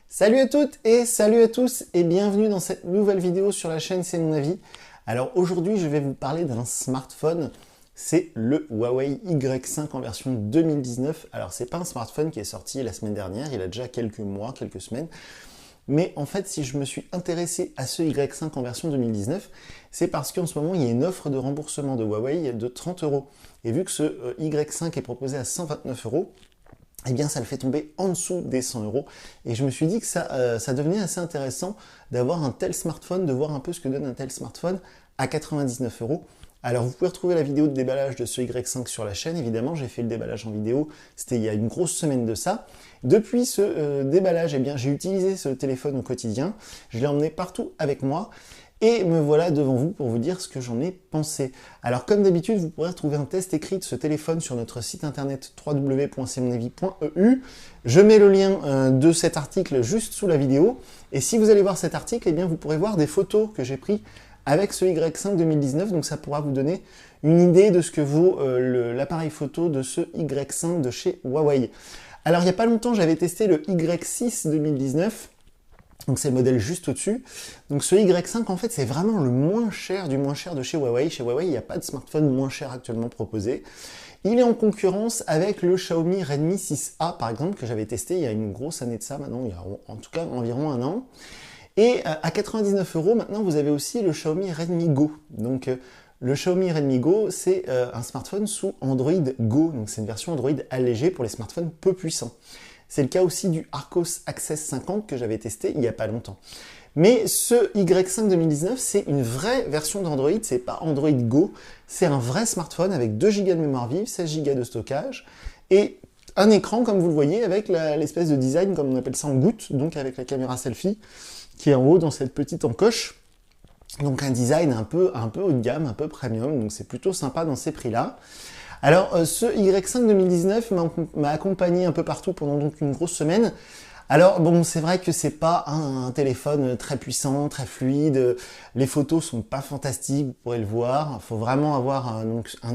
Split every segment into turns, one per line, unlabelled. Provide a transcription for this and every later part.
Salut à toutes et salut à tous et bienvenue dans cette nouvelle vidéo sur la chaîne C'est mon avis. Alors aujourd'hui je vais vous parler d'un smartphone, c'est le Huawei Y5 en version 2019. Alors c'est pas un smartphone qui est sorti la semaine dernière, il a déjà quelques mois, quelques semaines. Mais en fait si je me suis intéressé à ce Y5 en version 2019, c'est parce qu'en ce moment il y a une offre de remboursement de Huawei de 30 euros. Et vu que ce Y5 est proposé à 129 euros, eh bien ça le fait tomber en dessous des 100 euros. Et je me suis dit que ça devenait assez intéressant d'avoir un tel smartphone, de voir un peu ce que donne un tel smartphone à 99 euros. Alors vous pouvez retrouver la vidéo de déballage de ce Y5 sur la chaîne, évidemment, j'ai fait le déballage en vidéo, c'était il y a une grosse semaine de ça. Depuis ce déballage, eh bien j'ai utilisé ce téléphone au quotidien, je l'ai emmené partout avec moi. Et me voilà devant vous pour vous dire ce que j'en ai pensé. Alors comme d'habitude, vous pourrez retrouver un test écrit de ce téléphone sur notre site internet www.cmonavis.eu. Je mets le lien de cet article juste sous la vidéo. Et si vous allez voir cet article, eh bien vous pourrez voir des photos que j'ai prises avec ce Y5 2019. Donc ça pourra vous donner une idée de ce que vaut l'appareil photo de ce Y5 de chez Huawei. Alors il n'y a pas longtemps, j'avais testé le Y6 2019. Donc c'est le modèle juste au-dessus. Donc ce Y5 en fait c'est vraiment le moins cher du moins cher de chez Huawei. Chez Huawei il n'y a pas de smartphone moins cher actuellement proposé. Il est en concurrence avec le Xiaomi Redmi 6A par exemple que j'avais testé il y a une grosse année de ça maintenant, il y a en tout cas environ un an. Et à 99 euros maintenant vous avez aussi le Xiaomi Redmi Go. Donc le Xiaomi Redmi Go c'est un smartphone sous Android Go. Donc c'est une version Android allégée pour les smartphones peu puissants. C'est le cas aussi du Arcos Access 50 que j'avais testé il n'y a pas longtemps. Mais ce Y5 2019, c'est une vraie version d'Android, c'est pas Android Go, c'est un vrai smartphone avec 2 Go de mémoire vive, 16 Go de stockage et un écran comme vous le voyez avec l'espèce de design comme on appelle ça en goutte, donc avec la caméra selfie qui est en haut dans cette petite encoche. Donc un design un peu haut de gamme, un peu premium, donc c'est plutôt sympa dans ces prix-là. Alors, ce Y5 2019 m'a accompagné un peu partout pendant donc une grosse semaine. Alors, bon, c'est vrai que c'est pas un téléphone très puissant, très fluide. Les photos sont pas fantastiques, vous pourrez le voir. Il faut vraiment avoir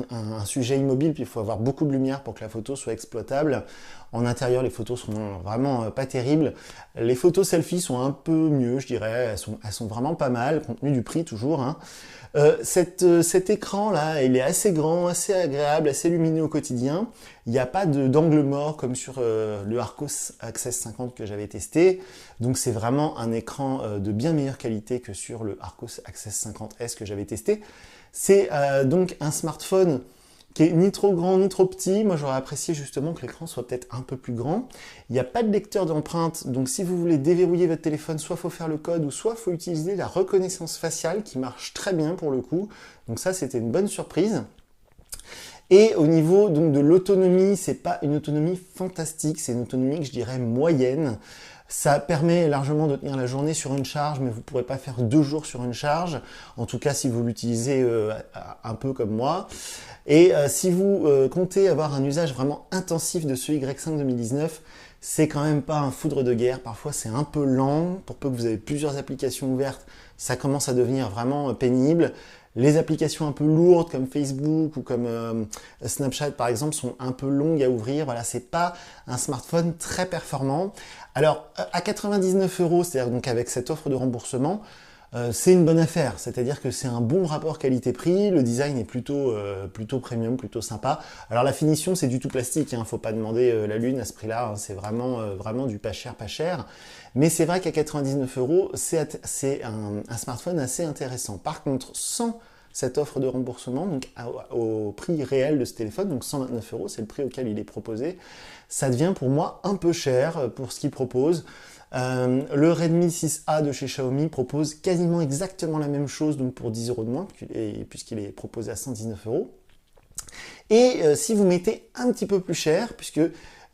un sujet immobile, puis il faut avoir beaucoup de lumière pour que la photo soit exploitable. En intérieur, les photos sont vraiment pas terribles. Les photos selfies sont un peu mieux, je dirais. Elles sont vraiment pas mal, compte tenu du prix toujours, hein. Cet écran-là, il est assez grand, assez agréable, assez lumineux au quotidien. Il n'y a pas d'angle mort comme sur le Arcos Access 50 que j'avais testé. Donc c'est vraiment un écran de bien meilleure qualité que sur le Arcos Access 50S que j'avais testé. C'est donc un smartphone qui est ni trop grand ni trop petit. Moi j'aurais apprécié justement que l'écran soit peut-être un peu plus grand. Il n'y a pas de lecteur d'empreintes, donc si vous voulez déverrouiller votre téléphone, soit il faut faire le code, ou soit il faut utiliser la reconnaissance faciale qui marche très bien pour le coup. Donc ça c'était une bonne surprise. Et au niveau donc de l'autonomie, c'est pas une autonomie fantastique, c'est une autonomie que je dirais moyenne. Ça permet largement de tenir la journée sur une charge, mais vous ne pourrez pas faire 2 jours sur une charge, en tout cas si vous l'utilisez un peu comme moi. Et si vous comptez avoir un usage vraiment intensif de ce Y5 2019, c'est quand même pas un foudre de guerre. Parfois c'est un peu lent, pour peu que vous avez plusieurs applications ouvertes, ça commence à devenir vraiment pénible. Les applications un peu lourdes comme Facebook ou comme Snapchat par exemple sont un peu longues à ouvrir. Voilà, c'est pas un smartphone très performant. Alors à 99 euros, c'est-à-dire donc avec cette offre de remboursement, c'est une bonne affaire. C'est-à-dire que c'est un bon rapport qualité-prix. Le design est plutôt premium, plutôt sympa. Alors la finition, c'est du tout plastique. Hein, faut pas demander la lune à ce prix-là. Hein, c'est vraiment du pas cher, pas cher. Mais c'est vrai qu'à 99 euros, c'est un smartphone assez intéressant. Par contre, sans cette offre de remboursement, donc au prix réel de ce téléphone, donc 129 euros, c'est le prix auquel il est proposé, ça devient pour moi un peu cher pour ce qu'il propose. Le Redmi 6A de chez Xiaomi propose quasiment exactement la même chose, donc pour 10 euros de moins, puisqu'il est proposé à 119 euros. Et si vous mettez un petit peu plus cher, puisque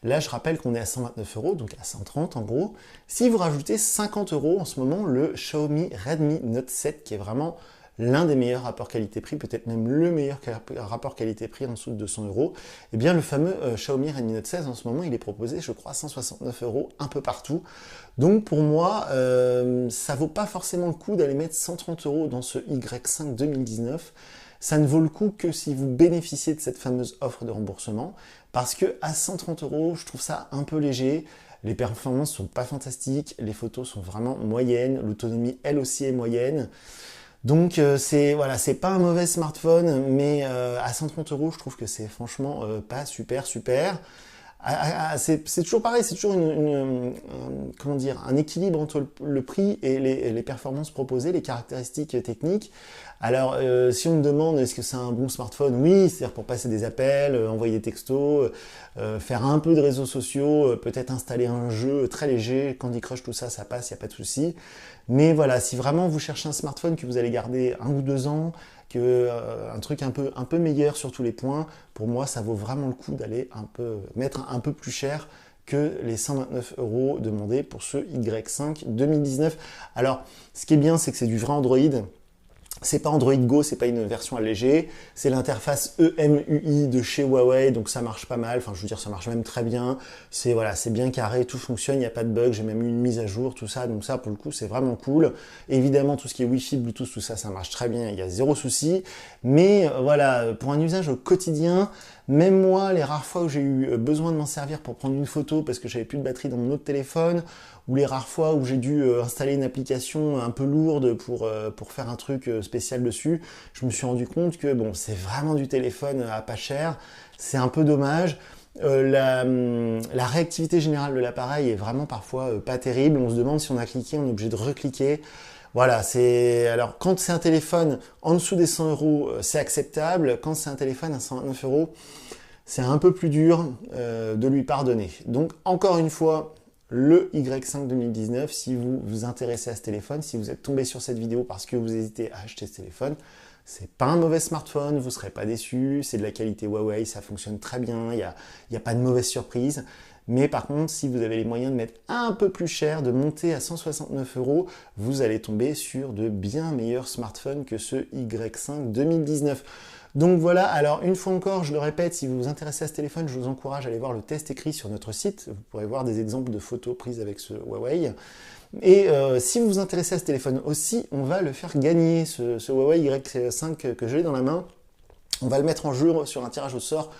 là, je rappelle qu'on est à 129 euros, donc à 130 en gros. Si vous rajoutez 50 euros en ce moment, le Xiaomi Redmi Note 7, qui est vraiment l'un des meilleurs rapports qualité-prix, peut-être même le meilleur rapport qualité-prix en dessous de 200 euros, eh bien le fameux Xiaomi Redmi Note 16 en ce moment, il est proposé, je crois, 169 euros un peu partout. Donc pour moi, ça vaut pas forcément le coup d'aller mettre 130 euros dans ce Y5 2019. Ça ne vaut le coup que si vous bénéficiez de cette fameuse offre de remboursement, parce que à 130 euros, je trouve ça un peu léger. Les performances sont pas fantastiques, les photos sont vraiment moyennes, l'autonomie elle aussi est moyenne. Donc c'est pas un mauvais smartphone, mais à 130 euros, je trouve que c'est franchement pas super. C'est toujours pareil, c'est toujours comment dire, un équilibre entre le prix et les performances proposées, les caractéristiques techniques. Alors, si on me demande est-ce que c'est un bon smartphone, oui, c'est-à-dire pour passer des appels, envoyer des textos, faire un peu de réseaux sociaux, peut-être installer un jeu très léger, Candy Crush, tout ça, ça passe, il n'y a pas de souci. Mais voilà, si vraiment vous cherchez un smartphone que vous allez garder 1 ou 2 ans, un truc un peu meilleur sur tous les points, pour moi, ça vaut vraiment le coup d'aller mettre un peu plus cher que les 129 euros demandés pour ce Y5 2019. Alors, ce qui est bien, c'est que c'est du vrai Android. C'est pas Android Go, c'est pas une version allégée, c'est l'interface EMUI de chez Huawei, donc ça marche pas mal, enfin je veux dire ça marche même très bien, c'est bien carré, tout fonctionne, il n'y a pas de bug, j'ai même eu une mise à jour, tout ça, donc ça pour le coup c'est vraiment cool. Évidemment tout ce qui est Wi-Fi, Bluetooth, tout ça, ça marche très bien, il y a zéro souci, mais voilà, pour un usage au quotidien, même moi, les rares fois où j'ai eu besoin de m'en servir pour prendre une photo parce que j'avais plus de batterie dans mon autre téléphone, ou les rares fois où j'ai dû installer une application un peu lourde pour faire un truc spécial dessus, je me suis rendu compte que bon, c'est vraiment du téléphone à pas cher, c'est un peu dommage. La réactivité générale de l'appareil est vraiment parfois pas terrible, on se demande si on a cliqué, on est obligé de recliquer. Voilà, alors quand c'est un téléphone en dessous des 100 euros, c'est acceptable. Quand c'est un téléphone à 129 euros, c'est un peu plus dur de lui pardonner. Donc encore une fois, le Y5 2019, si vous vous intéressez à ce téléphone, si vous êtes tombé sur cette vidéo parce que vous hésitez à acheter ce téléphone, c'est pas un mauvais smartphone, vous ne serez pas déçus, c'est de la qualité Huawei, ça fonctionne très bien, il n'y a pas de mauvaise surprise. Mais par contre, si vous avez les moyens de mettre un peu plus cher, de monter à 169 euros, vous allez tomber sur de bien meilleurs smartphones que ce Y5 2019. Donc voilà, alors une fois encore, je le répète, si vous vous intéressez à ce téléphone, je vous encourage à aller voir le test écrit sur notre site. Vous pourrez voir des exemples de photos prises avec ce Huawei. Et si vous vous intéressez à ce téléphone aussi, on va le faire gagner, ce Huawei Y5 que j'ai dans la main. On va le mettre en jeu sur un tirage au sort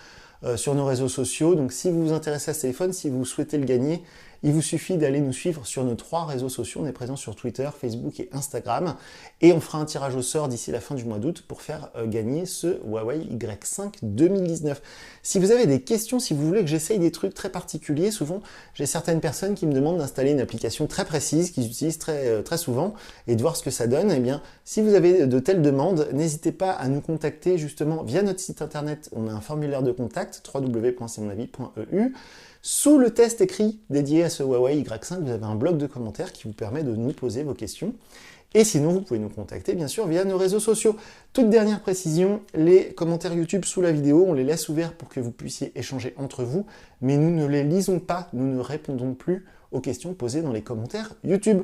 sur nos réseaux sociaux. Donc si vous vous intéressez à ce téléphone, si vous souhaitez le gagner, il vous suffit d'aller nous suivre sur nos 3 réseaux sociaux. On est présent sur Twitter, Facebook et Instagram. Et on fera un tirage au sort d'ici la fin du mois d'août pour faire gagner ce Huawei Y5 2019. Si vous avez des questions, si vous voulez que j'essaye des trucs très particuliers, souvent j'ai certaines personnes qui me demandent d'installer une application très précise qu'ils utilisent très souvent et de voir ce que ça donne. Eh bien, si vous avez de telles demandes, n'hésitez pas à nous contacter justement via notre site internet. On a un formulaire de contact www.cmonavie.eu. Sous le test écrit dédié à ce Huawei Y5, vous avez un bloc de commentaires qui vous permet de nous poser vos questions. Et sinon, vous pouvez nous contacter, bien sûr, via nos réseaux sociaux. Toute dernière précision, les commentaires YouTube sous la vidéo, on les laisse ouverts pour que vous puissiez échanger entre vous, mais nous ne les lisons pas, nous ne répondons plus aux questions posées dans les commentaires YouTube.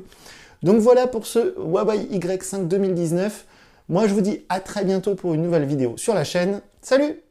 Donc voilà pour ce Huawei Y5 2019. Moi, je vous dis à très bientôt pour une nouvelle vidéo sur la chaîne. Salut!